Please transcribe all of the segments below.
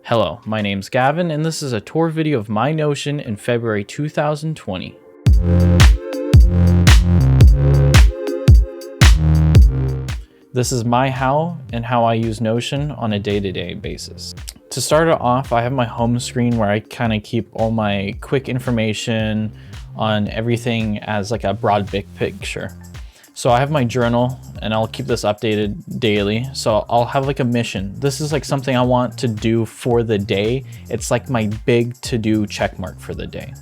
Hello, my name's Gavin, and this is a tour video of my Notion in February 2020. This is my how and how I use Notion on a day-to-day basis. To start it off, I have my home screen where I kind of keep all my quick information on everything as like a broad big picture. So I have my journal and I'll keep this updated daily. So I'll have like a mission. This is like something I want to do for the day. It's like my big to-do check mark for the day.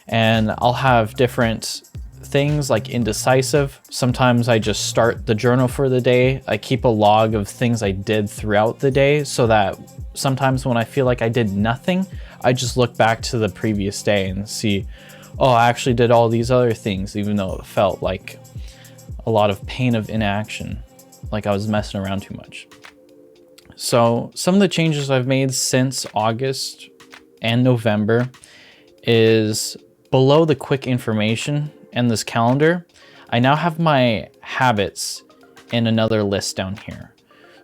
And I'll have different things like indecisive. Sometimes I just start the journal for the day. I keep a log of things I did throughout the day so that sometimes when I feel like I did nothing, I just look back to the previous day and see, oh, I actually did all these other things, even though it felt like a lot of pain of inaction, like I was messing around too much. So some of the changes I've made since August and November is below the quick information and this calendar, I now have my habits in another list down here.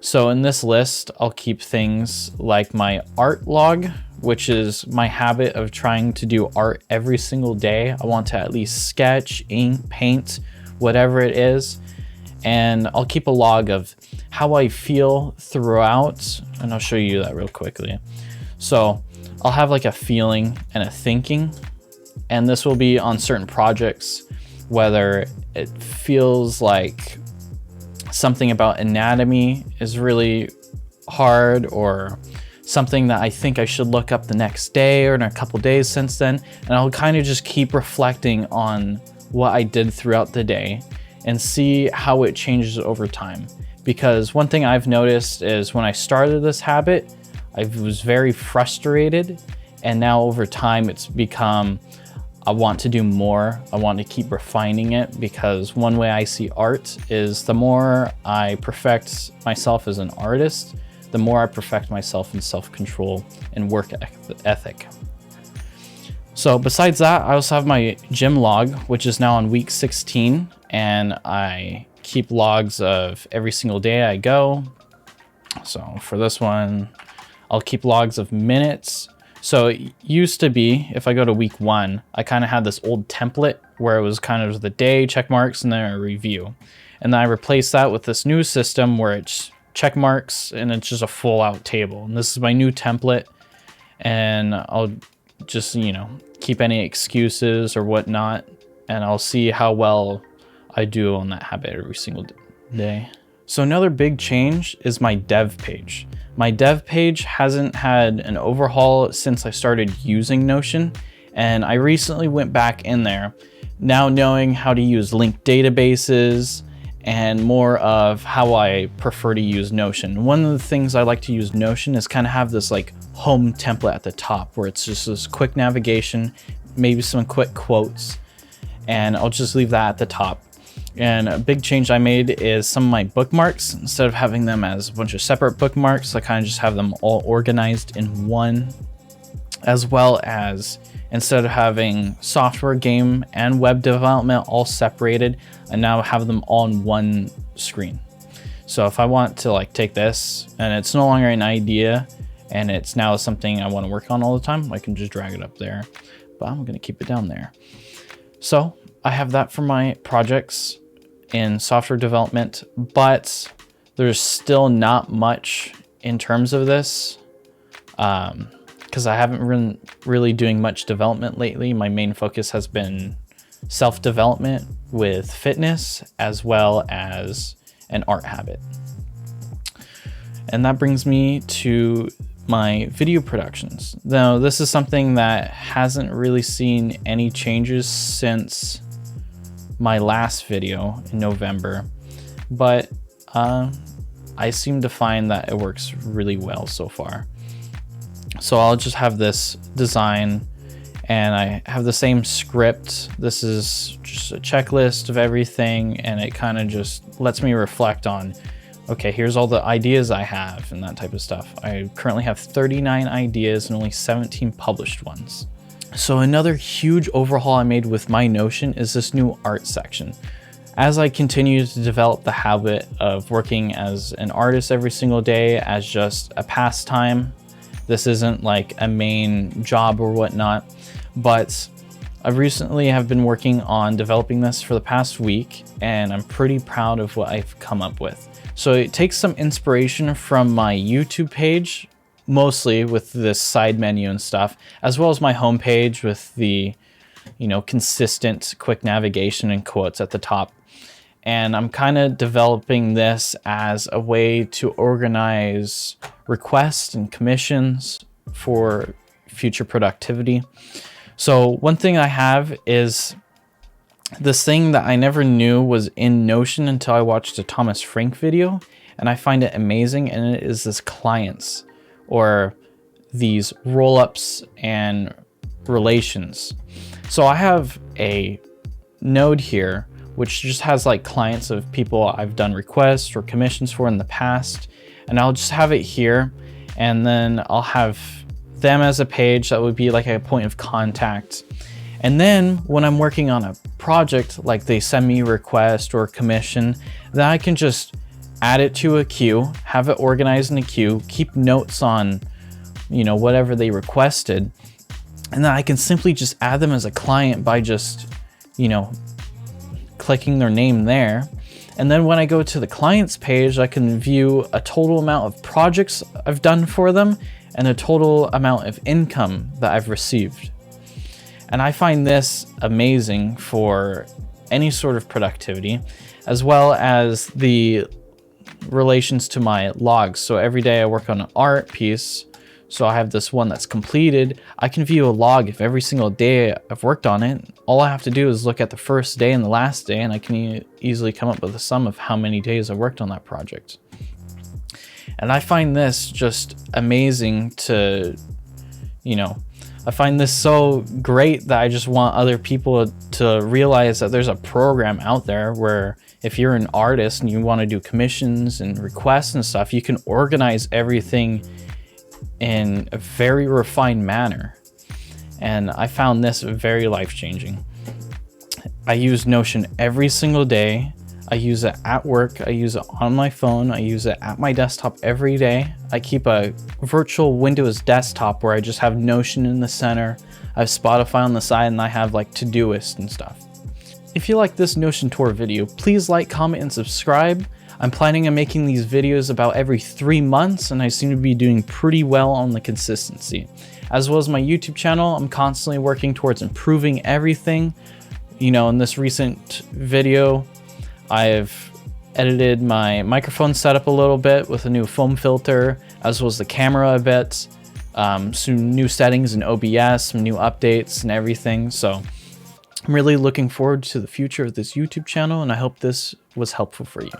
So in this list, I'll keep things like my art log, which is my habit of trying to do art every single day. I want to at least sketch, ink, paint, whatever it is. And I'll keep a log of how I feel throughout, and I'll show you that real quickly. So I'll have like a feeling and a thinking, and this will be on certain projects, whether it feels like something about anatomy is really hard, or something that I think I should look up the next day or in a couple days since then. And I'll kind of just keep reflecting on what I did throughout the day and see how it changes over time. Because one thing I've noticed is when I started this habit, I was very frustrated, and now over time it's become, I want to do more. I want to keep refining it, because one way I see art is the more I perfect myself as an artist, the more I perfect myself in self-control and work ethic. So besides that, I also have my gym log, which is now on week 16, and I keep logs of every single day I go. So for this one, I'll keep logs of minutes. So it used to be, if I go to week 1, I kind of had this old template where it was kind of the day, check marks, and then a review. And then I replaced that with this new system where it's check marks and it's just a full out table. And this is my new template, and I'll just, keep any excuses or whatnot, and I'll see how well I do on that habit every single day. So another big change is my dev page. My dev page hasn't had an overhaul since I started using Notion, and I recently went back in there, now knowing how to use linked databases and more of how I prefer to use Notion. One of the things I like to use Notion is kind of have this like home template at the top where it's just this quick navigation, maybe some quick quotes, and I'll just leave that at the top. And a big change I made is some of my bookmarks. Instead of having them as a bunch of separate bookmarks, I kind of just have them all organized in one, as well as instead of having software, game, and web development all separated, I now have them all on one screen. So if I want to like take this and it's no longer an idea and it's now something I want to work on all the time, I can just drag it up there, but I'm going to keep it down there. So I have that for my projects in software development, but there's still not much in terms of this. Because I haven't been really doing much development lately. My main focus has been self-development with fitness as well as an art habit. And that brings me to my video productions. Now, this is something that hasn't really seen any changes since my last video in November, but I seem to find that it works really well so far. So I'll just have this design and I have the same script. This is just a checklist of everything, and it kind of just lets me reflect on, okay, here's all the ideas I have and that type of stuff. I currently have 39 ideas and only 17 published ones. So another huge overhaul I made with my Notion is this new art section. As I continue to develop the habit of working as an artist every single day as just a pastime, This isn't like a main job or whatnot, but I recently have been working on developing this for the past week, and I'm pretty proud of what I've come up with. So it takes some inspiration from my YouTube page, mostly with this side menu and stuff, as well as my homepage with the, consistent quick navigation and quotes at the top. And I'm kind of developing this as a way to organize requests and commissions for future productivity. So one thing I have is this thing that I never knew was in Notion until I watched a Thomas Frank video, and I find it amazing, and it is this clients, or these roll-ups and relations. So I have a node here which just has like clients of people I've done requests or commissions for in the past, and I'll just have it here, and then I'll have them as a page that would be like a point of contact. And then when I'm working on a project, like they send me a request or a commission, then I can just add it to a queue, have it organized in a queue, keep notes on, whatever they requested. And then I can simply just add them as a client by just, clicking their name there. And then when I go to the clients page, I can view a total amount of projects I've done for them and a total amount of income that I've received. And I find this amazing for any sort of productivity, as well as the relations to my logs. So every day I work on an art piece, so I have this one that's completed. I can view a log of every single day I've worked on it. All I have to do is look at the first day and the last day, and I can easily come up with a sum of how many days I worked on that project. And I find this just amazing to, I find this so great that I just want other people to realize that there's a program out there where if you're an artist and you want to do commissions and requests and stuff, you can organize everything in a very refined manner. And I found this very life-changing. I use Notion every single day. I use it at work, I use it on my phone, I use it at my desktop every day. I keep a virtual Windows desktop where I just have Notion in the center, I have Spotify on the side, and I have like Todoist and stuff. If you like this Notion tour video, please like, comment, and subscribe. I'm planning on making these videos about every 3 months, and I seem to be doing pretty well on the consistency. As well as my YouTube channel, I'm constantly working towards improving everything. In this recent video, I've edited my microphone setup a little bit with a new foam filter, as well as the camera a bit, some new settings in OBS, some new updates and everything. So I'm really looking forward to the future of this YouTube channel, and I hope this was helpful for you.